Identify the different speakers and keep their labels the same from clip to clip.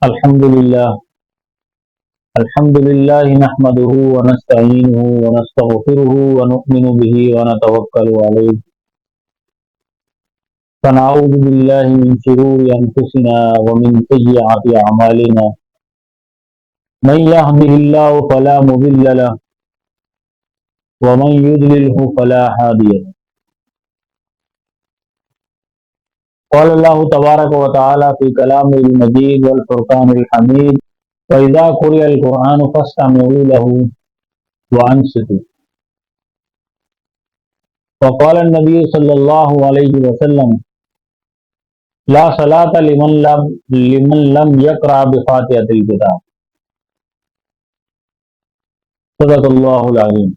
Speaker 1: الحمد لله نحمده ونستعينه ونستغفره ونؤمن به ونتوكل عليه ونعوذ بالله من شرور أنفسنا ومن سيئات أعمالنا من يهده الله فلا مضل له ومن يضلله فلا هادي له قال الله تبارك وتعالى في كلامه المجيد والفرقان الحميد وإذا قرئ القرآن فاستمعوا له وأنصتوا وقال النبي صلى الله عليه وسلم لا صلاة لمن لم يقرأ بفاتحة الكتاب صدق اللہ العظیم۔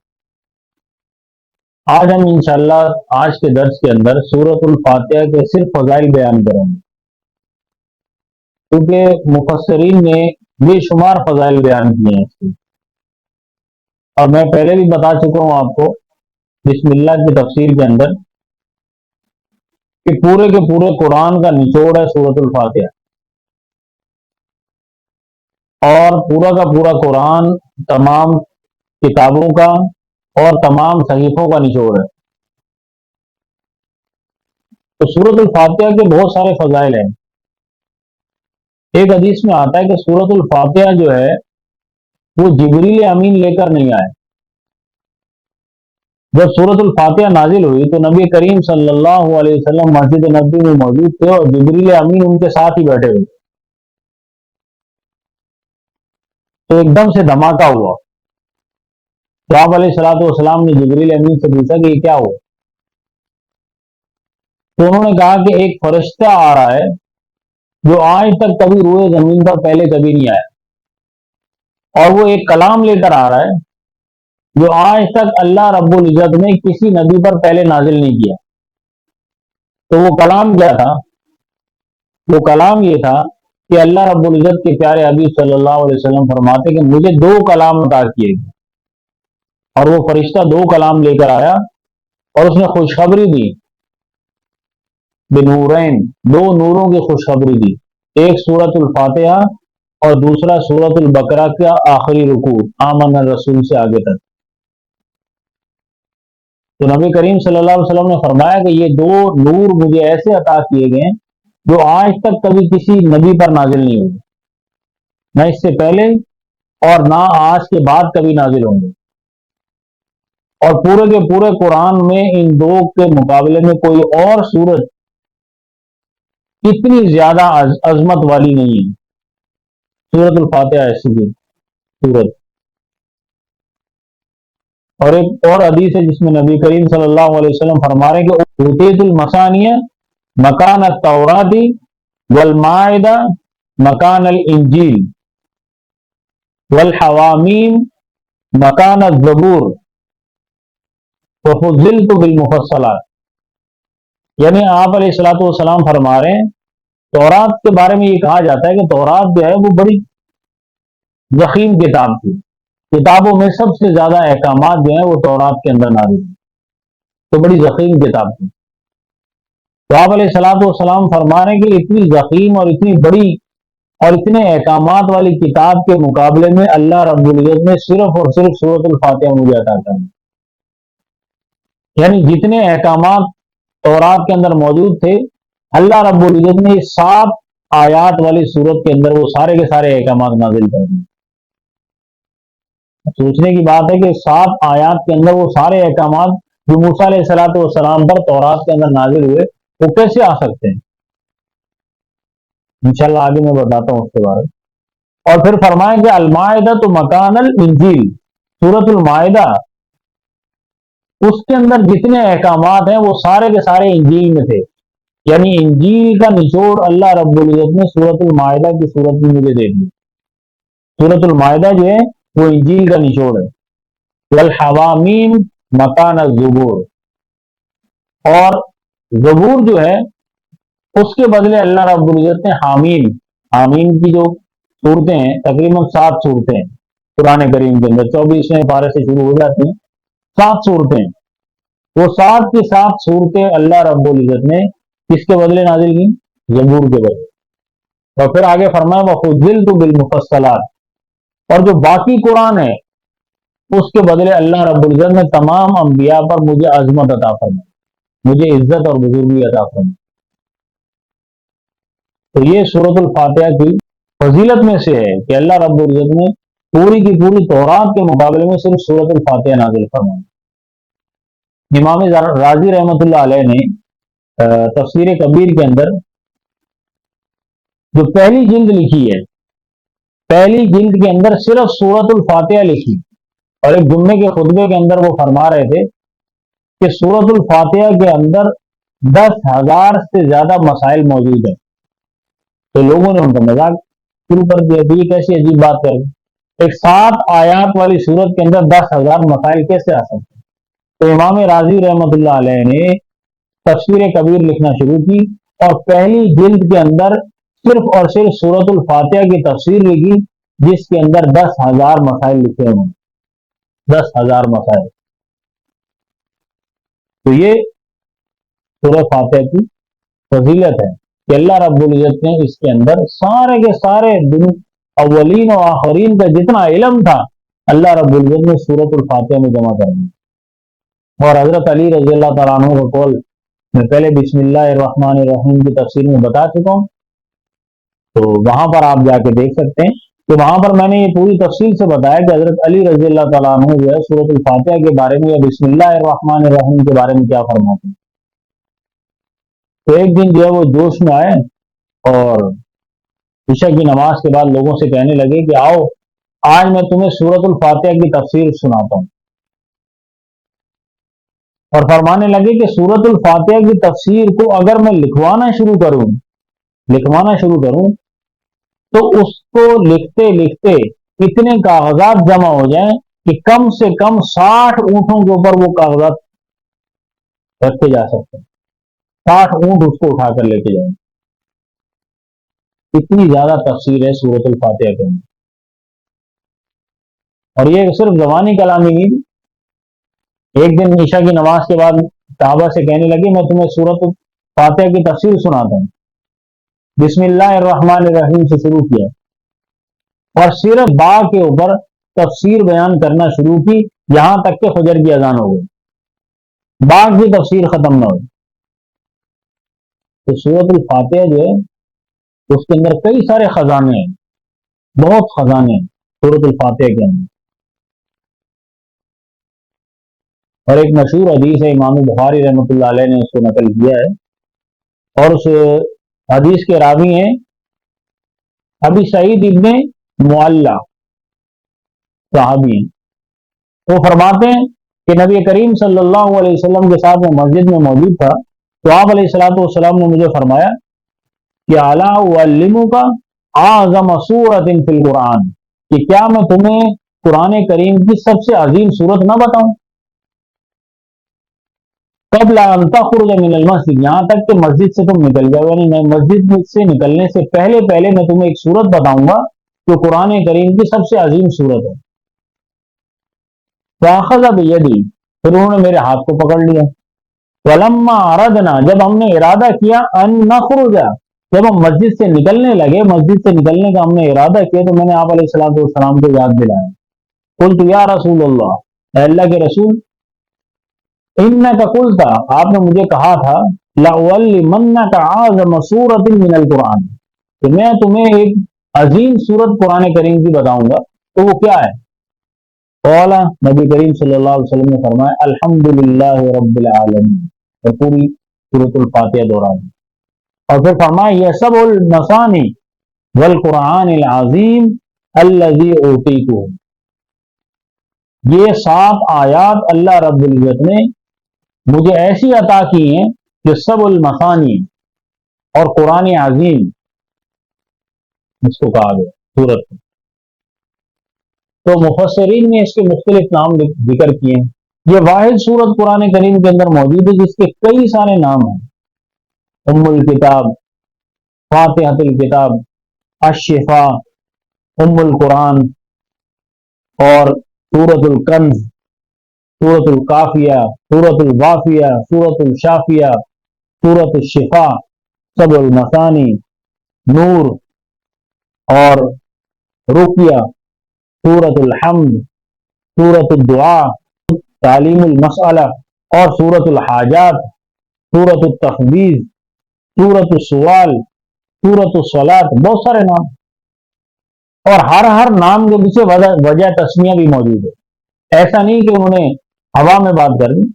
Speaker 1: آج ہم انشاءاللہ آج کے درس کے اندر سورۃ الفاتحہ کے صرف فضائل بیان کریں گے، کیونکہ مفسرین نے بے شمار فضائل بیان کیے ہیں اس کے، اور میں پہلے بھی بتا چکا ہوں آپ کو بسم اللہ کی تفسیر کے اندر کہ پورے کے پورے قرآن کا نچوڑ ہے سورۃ الفاتحہ، اور پورا کا پورا قرآن تمام کتابوں کا اور تمام صحیفوں کا نچوڑ ہے۔ تو سورۃ الفاتحہ کے بہت سارے فضائل ہیں۔ ایک حدیث میں آتا ہے کہ سورۃ الفاتحہ جو ہے وہ جبریل امین لے کر نہیں آئے۔ جب سورۃ الفاتحہ نازل ہوئی تو نبی کریم صلی اللہ علیہ وسلم مسجد نبوی میں موجود تھے اور جبریل امین ان کے ساتھ ہی بیٹھے ہوئے، تو ایک دم سے دھماکہ ہوا۔ تو آپ علیہ الصلوۃ والسلام نے جبریل امین سے پوچھا کہ یہ کیا ہوا؟ تو انہوں نے کہا کہ ایک فرشتہ آ رہا ہے جو آج تک کبھی روئے زمین پر پہلے کبھی نہیں آیا، اور وہ ایک کلام لے کر آ رہا ہے جو آج تک اللہ رب العزت نے کسی نبی پر پہلے نازل نہیں کیا۔ تو وہ کلام کیا تھا؟ وہ کلام یہ تھا کہ اللہ رب العزت کے پیارے حبیب صلی اللہ علیہ وسلم فرماتے کہ مجھے دو کلام عطا کیے گئے، اور وہ فرشتہ دو کلام لے کر آیا اور اس نے خوشخبری دی، بنورین، دو نوروں کی خوشخبری دی، ایک سورۃ الفاتحہ اور دوسرا سورۃ البقرہ کا آخری رکوع آمن الرسول سے آگے تک۔ تو نبی کریم صلی اللہ علیہ وسلم نے فرمایا کہ یہ دو نور مجھے ایسے عطا کیے گئے جو آج تک کبھی کسی نبی پر نازل نہیں ہوئے، نہ اس سے پہلے اور نہ آج کے بعد کبھی نازل ہوں گے، اور پورے کے پورے قرآن میں ان دو کے مقابلے میں کوئی اور سورت اتنی زیادہ عظمت والی نہیں ہے۔ سورۃ الفاتحہ ایسی بھی سورت۔ اور ایک اور حدیث ہے جس میں نبی کریم صلی اللہ علیہ وسلم فرما رہے ہیں کہ اوتیت المثانیہ مکان التوراۃ والمائدہ مکان الانجیل والحوامیم مکان الزبور وفضلت بالمفصلات۔ یعنی آپ علیہ الصلوۃ والسلام فرما رہے ہیں تورات کے بارے میں یہ کہا جاتا ہے کہ تورات جو ہے وہ بڑی ضخیم کتاب تھی، کتابوں میں سب سے زیادہ احکامات جو ہیں وہ تورات کے اندر نازل ہیں، تو بڑی ضخیم کتاب تھی۔ تو آپ علیہ الصلوۃ والسلام فرما رہے ہیں کہ اتنی ضخیم اور اتنی بڑی اور اتنے احکامات والی کتاب کے مقابلے میں اللہ رب العزت نے صرف اور صرف سورۃ الفاتحہ مجھے عطا کر دی۔ یعنی جتنے احکامات تورات کے اندر موجود تھے اللہ رب العزت نے 7 آیات والی سورت کے اندر وہ سارے کے سارے احکامات نازل کر دیے۔ سوچنے کی بات ہے کہ 7 آیات کے اندر وہ سارے احکامات جو موسیٰ علیہ الصلوۃ والسلام پر تورات کے اندر نازل ہوئے وہ کیسے آ سکتے ہیں؟ انشاءاللہ آگے میں بتاتا ہوں اس کے بارے میں۔ اور پھر فرمائیں کہ المائدہ تو مکان الانجیل، سورۃ المائدہ اس کے اندر جتنے احکامات ہیں وہ سارے کے سارے انجیل میں تھے، یعنی انجیل کا نچوڑ اللہ رب العزت نے سورۃ المائدہ کی صورت میں مجھے دے دی۔ سورۃ المائدہ جو ہے وہ انجیل کا نچوڑ ہے۔ والحوامیم مکان الزبور، اور زبور جو ہے اس کے بدلے اللہ رب العزت نے حامیم کی جو صورتیں ہیں تقریباً 7 صورتیں ہیں قرآن کریم کے اندر، 24ویں پارے سے شروع ہو جاتی ہیں، 7 صورتیں، وہ 7 کی 7 صورتیں اللہ رب العزت نے کس کے بدلے نازل کی؟ زبور کے بدلے۔ اور پھر آگے فرمایا وَفُضِّلْتُ بِالْمُفَصَّلَاتِ، اور جو باقی قرآن ہے اس کے بدلے اللہ رب العزت نے تمام انبیاء پر مجھے عظمت عطا فرمائی، مجھے عزت اور بزرگی عطا فرمائی۔ تو یہ سورۃ الفاتحہ کی فضیلت میں سے ہے کہ اللہ رب العزت نے پوری کی پوری تورات کے مقابلے میں صرف سورۃ الفاتحہ نازل فرمائی۔ امام رازی رحمۃ اللہ علیہ نے تفسیر کبیر کے اندر جو پہلی جلد لکھی ہے، پہلی جلد کے اندر صرف سورۃ الفاتحہ لکھی، اور ایک جمعے کے خطبے کے اندر وہ فرما رہے تھے کہ سورۃ الفاتحہ کے اندر 10,000 سے زیادہ مسائل موجود ہیں۔ تو لوگوں نے ان کا مذاق شروع کر دیا کہ یہ کیسی عجیب بات کر رہے، ایک 7 آیات والی سورت کے اندر 10,000 مسائل کیسے آ سکتے؟ تو امام رازی رحمۃ اللہ علیہ نے تفسیر کبیر لکھنا شروع کی، اور پہلی جلد کے اندر صرف اور صرف سورۃ الفاتحہ کی تفسیر لکھی، جس کے اندر 10,000 مسائل لکھے ہوئے، 10,000 مسائل۔ تو یہ سورۃ فاتحہ کی فضیلت ہے کہ اللہ رب العزت نے اس کے اندر سارے کے سارے اولین و آخرین کا جتنا علم تھا اللہ رب العزت نے سورۃ الفاتحہ میں جمع کر دیا۔ اور حضرت علی رضی اللہ تعالیٰ عنہ کا قول میں پہلے بسم اللہ الرحمن الرحیم کی تفسیر میں بتا چکا ہوں، تو وہاں پر آپ جا کے دیکھ سکتے ہیں کہ وہاں پر میں نے یہ پوری تفصیل سے بتایا کہ حضرت علی رضی اللہ تعالیٰ عنہ جو ہے سورۃ الفاتحہ کے بارے میں یا بسم اللہ الرحمن الرحیم کے بارے میں کیا فرماتے ہیں۔ تو ایک دن جو ہے وہ جوش میں آئے اور عشاء کی نماز کے بعد لوگوں سے کہنے لگے کہ آؤ آج میں تمہیں سورۃ الفاتحہ کی تفسیر سناتا ہوں، اور فرمانے لگے کہ سورۃ الفاتحہ کی تفسیر کو اگر میں لکھوانا شروع کروں تو اس کو لکھتے لکھتے اتنے کاغذات جمع ہو جائیں کہ کم سے کم 60 اونٹوں کے اوپر وہ کاغذات رکھے جا سکتے ہیں، 60 اونٹ اس کو اٹھا کر لے کے جائیں، اتنی زیادہ تفسیر ہے سورۃ الفاتحہ کے اندر۔ اور یہ صرف زبانی کلامی نہیں، ایک دن عشاء کی نماز کے بعد صحابہ سے کہنے لگے میں تمہیں سورۃ الفاتحہ کی تفسیر سناتا ہوں، بسم اللہ الرحمن الرحیم سے شروع کیا اور صرف با کے اوپر تفسیر بیان کرنا شروع کی، یہاں تک کہ فجر کی اذان ہو گئی، با کی تفسیر ختم نہ ہوئی۔ تو سورۃ الفاتحہ جو ہے اس کے اندر کئی سارے خزانے ہیں، بہت خزانے ہیں سورۃ الفاتحہ کے اندر۔ اور ایک مشہور حدیث ہے، امام بخاری رحمۃ اللہ علیہ نے اس کو نقل کیا ہے، اور اس حدیث کے راوی ہیں ابی سعید ابن معلہ صحابی ہیں۔ وہ فرماتے ہیں کہ نبی کریم صلی اللہ علیہ وسلم کے ساتھ میں مسجد میں موجود تھا، تو آپ علیہ الصلوۃ والسلام نے مجھے فرمایا کہ الا اعلمک اعظم سورۃ فی القرآن، کہ کیا میں تمہیں قرآن کریم کی سب سے عظیم سورت نہ بتاؤں؟ قبل ان تخرج من المسجد، یہاں تک کہ مسجد سے تم نکل جاؤ، یعنی میں مسجد سے نکلنے سے پہلے میں تمہیں ایک سورت بتاؤں گا جو قرآن کریم کی سب سے عظیم سورت ہے۔ فاخذ بیدی، پھر انہوں نے میرے ہاتھ کو پکڑ لیا، ولما اردنا، جب ہم نے ارادہ کیا، ان نخرج، جب ہم مسجد سے نکلنے لگے، مسجد سے نکلنے کا ہم نے ارادہ کیا، تو میں نے آپ علیہ الصلوۃ والسلام کو یاد دلایا، قلت یا رسول اللہ، اے اللہ کے رسول، انک قلت، آپ نے مجھے کہا تھا، لأعلمنک اعظم سورۃ من القرآن، کہ میں تمہیں ایک عظیم سورت قرآن کریم کی بتاؤں گا، تو وہ کیا ہے؟ قال، نبی کریم صلی اللہ علیہ وسلم نے فرمایا الحمدللہ رب العالمین، اور پوری سورۃ الفاتحہ دہرائی، اور پھر فرمایا یسبع المثانی والقرآن العظیم الذی اوتیتہ، یہ 7 آیات اللہ رب العزت نے مجھے ایسی عطا کی ہیں کہ سب المثانی اور قرآن عظیم اس کو کہا گیا سورت۔ تو مفسرین نے اس کے مختلف نام ذکر کیے ہیں۔ یہ واحد سورت قرآن کریم کے اندر موجود ہے جس کے کئی سارے نام ہیں، ام الکتاب، فاتحۃ الکتاب، الشفاء، ام القرآن، اور سورت الکنز، سورت الکافیہ، سورت الوافیہ، سورت الشافیہ، سورت الشفاء، سبع المثانی، نور، اور رقیہ، سورۃ الحمد، سورۃ الدعا، تعلیم المسئلہ، اور سورۃ الحاجات، سورۃ التفویض، سورۃ السوال، سورۃ الصلاۃ، بہت سارے نام، اور ہر نام کے پیچھے وجہ تسمیہ بھی موجود ہے۔ ایسا نہیں کہ انہوں نے ہوا میں بات کر دی،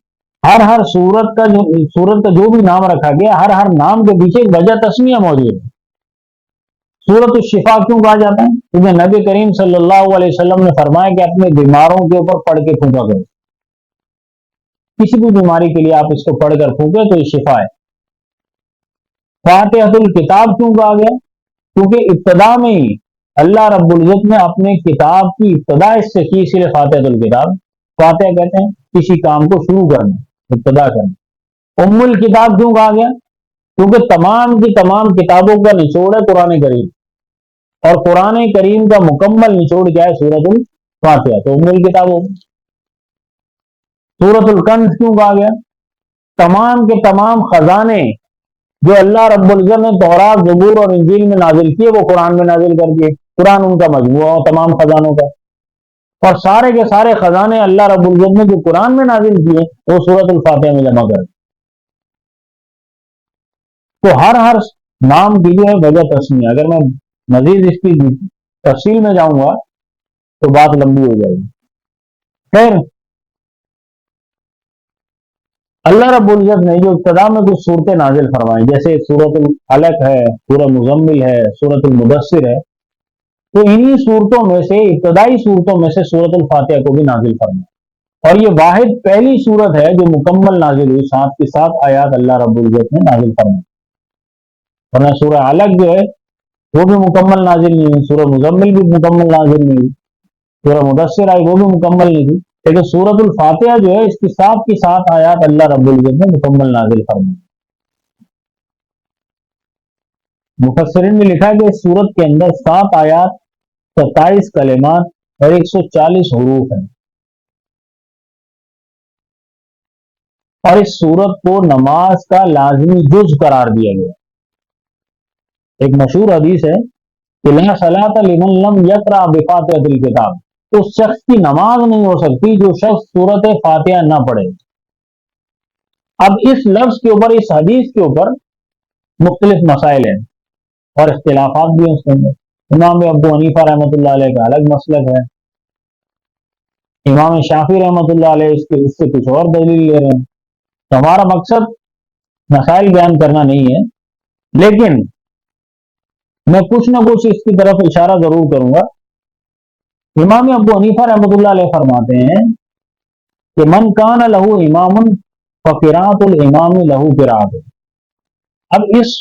Speaker 1: ہر سورت کا جو بھی نام رکھا گیا، ہر نام کے پیچھے ایک وجہ تسمیہ موجود ہے۔ سورۃ الشفا کیوں کہا جاتا ہے؟ کیونکہ نبی کریم صلی اللہ علیہ وسلم نے فرمایا کہ اپنے بیماروں کے اوپر پڑھ کے پھونکا کرو، کسی بھی بیماری کے لیے آپ اس کو پڑھ کر پھونکے تو یہ شفا ہے۔ فاتحۃ الکتاب کیوں کہا گیا؟ کیونکہ ابتدا میں ہی اللہ رب العزت نے اپنے کتاب کی ابتدا اس سے کی، اس لیے فاتحۃ الکتاب۔ فاتحہ کہتے ہیں کسی کام کو شروع کرنا، ابتدا کرنا۔ ام الکتاب کیوں کہا گیا؟ کیونکہ تمام کی تمام کتابوں کا نچوڑ ہے قرآن کریم، اور قرآن کریم کا مکمل نچوڑ کیا ہے؟ سورۃ الفاتحہ، تو ام الکتاب ہو۔ سورۃ الکنز کیوں کہا گیا؟ تمام کے تمام خزانے جو اللہ رب العزت نے تورات، زبور اور انجیل میں نازل کیے، وہ قرآن میں نازل کر دیے۔ قرآن ان کا مجموعہ ہو تمام خزانوں کا، اور سارے کے سارے خزانے اللہ رب العزت نے جو قرآن میں نازل کیے وہ سورۃ الفاتحہ میں جمع کر۔ تو ہر نام کی جو ہے وجہ تسمیہ۔ اگر میں مزید اس کی تفصیل میں جاؤں گا تو بات لمبی ہو جائے گی۔ خیر، اللہ رب العزت نے جو ابتدا میں کچھ صورتیں نازل فرمائیں، جیسے سورۃ العلق ہے، سورہ مزمل ہے، سورۃ المدثر ہے، تو انہی صورتوں میں سے، ابتدائی صورتوں میں سے سورۃ الفاتحہ کو بھی نازل فرمایا، اور یہ واحد پہلی صورت ہے جو مکمل نازل ہوئی، 7 کی 7 آیات اللہ رب العزت نے نازل فرمائی۔ ورنہ سورہ علق جو ہے وہ بھی مکمل نازل نہیں ہوئی، سورہ مزمل بھی مکمل نازل نہیں ہوئی، سورہ مدثر آئی وہ بھی مکمل نہیں تھی، لیکن سورۃ الفاتحہ جو ہے اس کی 7 کی 7 آیات اللہ رب العزت نے مکمل نازل فرمائی۔ مفسرین نے لکھا کہ اس سورت کے اندر 7 آیات، 27 کلمات اور 140 حروف ہیں، اور اس سورت کو نماز کا لازمی جز قرار دیا گیا۔ ایک مشہور حدیث ہے کہ لا صلاۃ لمن لم یقرأ بفاتحۃ الکتاب، اس شخص کی نماز نہیں ہو سکتی جو شخص سورت فاتحہ نہ پڑھے۔ اب اس لفظ کے اوپر، اس حدیث کے اوپر مختلف مسائل ہیں اور اختلافات بھی ہیں اس کے اندر۔ امام ابو حنیفہ رحمۃ اللہ علیہ کا الگ مسلک ہے، امام شافعی رحمۃ اللہ علیہ اس سے کچھ اور دلیل لے رہے ہیں۔ تو ہمارا مقصد مسائل بیان کرنا نہیں ہے، لیکن میں کچھ نہ کچھ اس کی طرف اشارہ ضرور کروں گا۔ امام ابو حنیفہ رحمۃ اللہ علیہ فرماتے ہیں کہ من کان لہو امام فقراۃ الامام لہو قراۃ۔ اب اس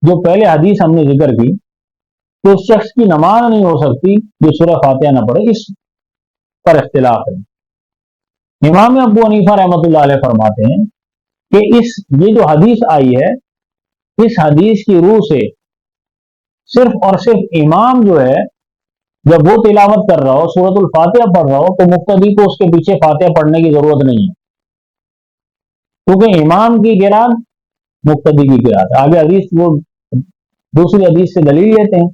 Speaker 1: جو پہلے حدیث ہم نے ذکر کی کہ اس شخص کی نماز نہیں ہو سکتی جو سورہ فاتحہ نہ پڑھے، اس پر اختلاف ہے۔ امام ابو حنیفہ رحمۃ اللہ علیہ فرماتے ہیں کہ یہ جو حدیث آئی ہے، اس حدیث کی روح سے صرف اور صرف امام جو ہے جب وہ تلاوت کر رہا ہو، سورۃ الفاتحہ پڑھ رہا ہو، تو مقتدی کو اس کے پیچھے فاتحہ پڑھنے کی ضرورت نہیں ہے، کیونکہ امام کی قرات مقتدی کی قرات۔ آگے حدیث وہ دوسری حدیث سے دلیل لیتے ہیں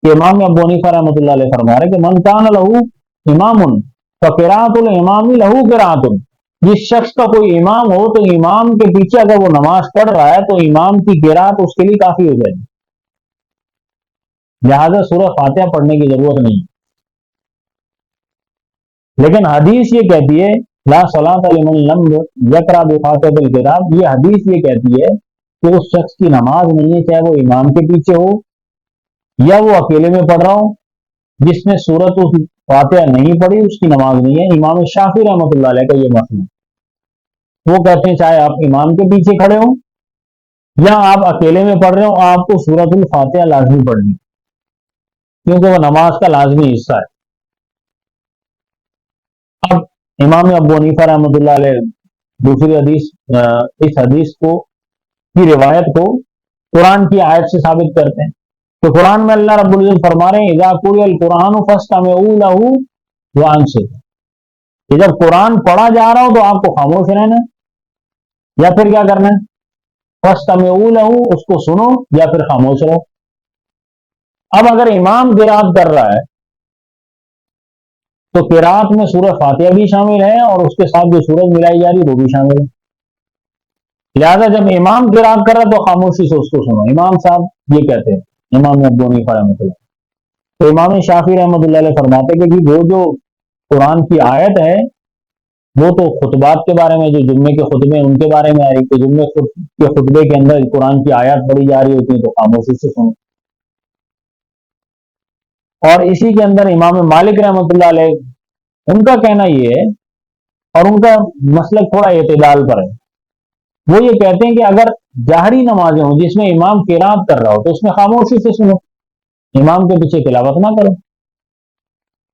Speaker 1: کہ امام ابو حنیفہ رحمۃ اللہ علیہ فرما رہے کہ من کان لہو امام فقراۃ الامام لہو قراۃ، جس شخص کا کوئی امام ہو تو امام کے پیچھے اگر وہ نماز پڑھ رہا ہے تو امام کی قرات اس کے لیے کافی ہو جائے گی، لہذا سورہ فاتحہ پڑھنے کی ضرورت نہیں۔ لیکن حدیث یہ کہتی ہے لا صلاۃ لمن لم یقرأ بفاتحۃ الکتاب، یہ حدیث یہ کہتی ہے کہ اس شخص کی نماز نہیں ہے، چاہے وہ امام کے پیچھے ہو یا وہ اکیلے میں پڑھ رہا ہو۔ جس نے سورۃ فاتحہ نہیں پڑھی اس کی نماز نہیں ہے۔ امام شافعی رحمۃ اللہ علیہ کا یہ مسئلہ ہے، وہ کہتے ہیں چاہے آپ امام کے پیچھے کھڑے ہوں یا آپ اکیلے میں پڑھ رہے ہوں، آپ کو سورۃ الفاتحہ لازمی پڑھنی، کیونکہ وہ نماز کا لازمی حصہ ہے۔ اب امام ابو حنیفہ رحمۃ اللہ علیہ دوسری حدیث، اس حدیث کی روایت کو قرآن کی آیت سے ثابت کرتے ہیں کہ قرآن میں اللہ رب العزت فرما رہے ہیں اذا قرئ القرآن فاستمعوا له وانصتوا، کہ جب قرآن پڑھا جا رہا ہو تو آپ کو خاموش رہنا ہے یا پھر کیا کرنا ہے؟ فاستمعوا له، اس کو سنو یا پھر خاموش رہو۔ اب اگر امام قرات کر رہا ہے تو قرات میں سورہ فاتحہ بھی شامل ہے اور اس کے ساتھ جو سورج ملائی جا رہی ہے وہ بھی شامل ہے. لہذا جب امام قرات کر رہا ہے تو خاموشی سے اس کو سنو. امام صاحب یہ کہتے ہیں، امام ابو حنیفہ رحمۃ اللہ. تو امام شافعی رحمۃ اللہ علیہ فرماتے کہ وہ جو قرآن کی آیت ہے وہ تو خطبات کے بارے میں، جو جمعے کے خطبے ان کے بارے میں آ رہی، کہ جمعے کے خطبے کے اندر قرآن کی آیات پڑھی جا رہی ہوتی ہے تو خاموشی سے سنو. اور اسی کے اندر امام مالک رحمۃ اللہ علیہ ان کا کہنا یہ ہے، اور ان کا مسلک تھوڑا اعتدال پر ہے. وہ یہ کہتے ہیں کہ اگر جاہری نمازیں ہوں جس میں امام قرات کر رہا ہو تو اس میں خاموشی سے سنو، امام کے پیچھے تلاوت نہ کرو.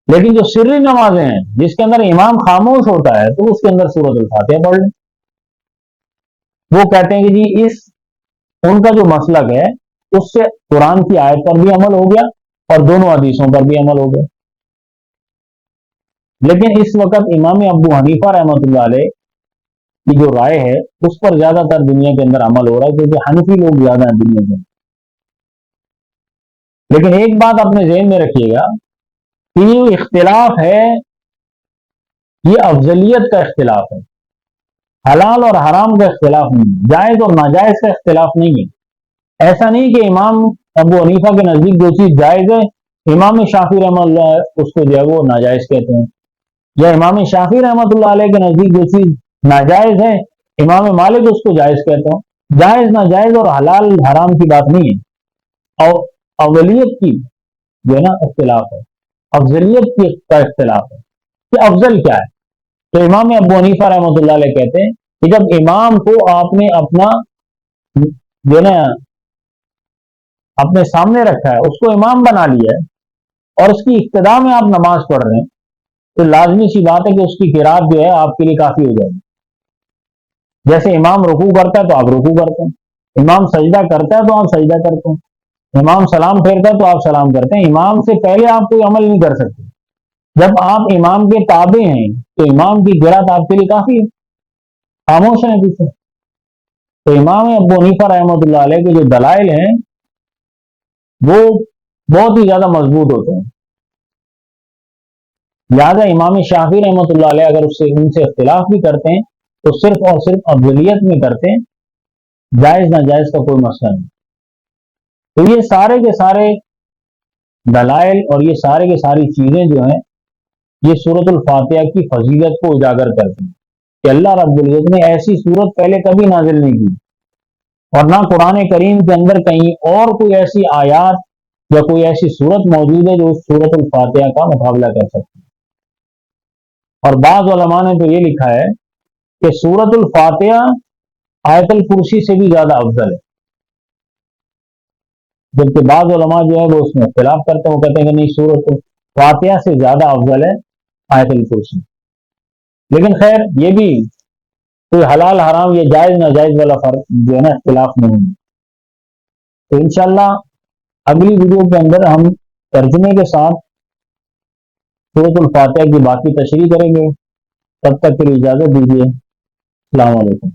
Speaker 1: لیکن جو سری نمازیں ہیں جس کے اندر امام خاموش ہوتا ہے تو اس کے اندر سورۃ الفاتحہ پڑھ لیں. وہ کہتے ہیں کہ جی ان کا جو مسلک ہے اس سے قرآن کی آیت پر بھی عمل ہو گیا اور دونوں حدیثوں پر بھی عمل ہو گیا. لیکن اس وقت امام ابو حنیفہ رحمۃ اللہ علیہ کی جو رائے ہے اس پر زیادہ تر دنیا کے اندر عمل ہو رہا ہے، کیونکہ حنفی لوگ زیادہ ہیں دنیا کے اندر. لیکن ایک بات اپنے ذہن میں رکھیے گا کہ یہ اختلاف ہے، یہ افضلیت کا اختلاف ہے، حلال اور حرام کا اختلاف نہیں، جائز اور ناجائز کا اختلاف نہیں ہے. ایسا نہیں کہ امام ابو حنیفہ کے نزدیک جو چیز جائز ہے امام شافعی رحمۃ اللہ اس کو جو ہے وہ ناجائز کہتے ہیں، یا امام شافعی رحمۃ اللہ علیہ کے نزدیک جو چیز ناجائز ہے امام مالک اس کو جائز کہتے ہیں. جائز ناجائز اور حلال حرام کی بات نہیں ہے، اور اولیت کی جو ہے نا اختلاف ہے، افضلیت کا اختلاف ہے کہ افضل کیا ہے. تو امام ابو حنیفہ رحمۃ اللہ علیہ کہتے ہیں کہ جب امام کو آپ نے اپنا جو ہے نا اپنے سامنے رکھا ہے، اس کو امام بنا لیا ہے اور اس کی ابتدا میں آپ نماز پڑھ رہے ہیں تو لازمی سی بات ہے کہ اس کی قرات جو ہے آپ کے لیے کافی ہو جائے گی. جیسے امام رکوع کرتا ہے تو آپ رکوع کرتے ہیں، امام سجدہ کرتا ہے تو آپ سجدہ کرتے ہیں، امام سلام پھیرتا ہے تو آپ سلام کرتے ہیں. امام سے پہلے آپ کوئی عمل نہیں کر سکتے. جب آپ امام کے تابع ہیں تو امام کی قرات آپ کے لیے کافی ہے، خاموش ہیں پیچھے. تو امام ابو حنیفہ رحمۃ اللہ علیہ کے جو دلائل ہیں وہ بہت ہی زیادہ مضبوط ہوتے ہیں. لہٰذا امام شافعی رحمۃ اللہ علیہ اگر ان سے اختلاف بھی کرتے ہیں تو صرف اور صرف افضلیت میں کرتے ہیں، جائز ناجائز کا کوئی مسئلہ نہیں. تو یہ سارے کے سارے دلائل اور یہ سارے کے ساری چیزیں جو ہیں یہ سورۃ الفاتحہ کی فضیلت کو اجاگر کرتی ہیں کہ اللہ رب العزت نے ایسی صورت پہلے کبھی نازل نہیں کی، اور نہ قرآن کریم کے اندر کہیں اور کوئی ایسی آیات یا کوئی ایسی صورت موجود ہے جو اس سورۃ الفاتحہ کا مقابلہ کر سکتی ہے. اور بعض علماء نے تو یہ لکھا ہے کہ سورۃ الفاتحہ آیت الکرسی سے بھی زیادہ افضل ہے، جبکہ بعض علماء جو ہے وہ اس میں اختلاف کرتے ہیں، وہ کہتے ہیں کہ نہیں، سورۃ الفاتحہ سے زیادہ افضل ہے آیت الکرسی. لیکن خیر یہ بھی کوئی حلال حرام یا جائز ناجائز والا فرق جو ہے نا اختلاف نہیں ہے. تو انشاءاللہ اگلی ویڈیو کے اندر ہم ترجمے کے ساتھ سورۃ الفاتحہ کی باقی تشریح کریں گے. تب تک کے لیے اجازت دیجیے. السلام علیکم.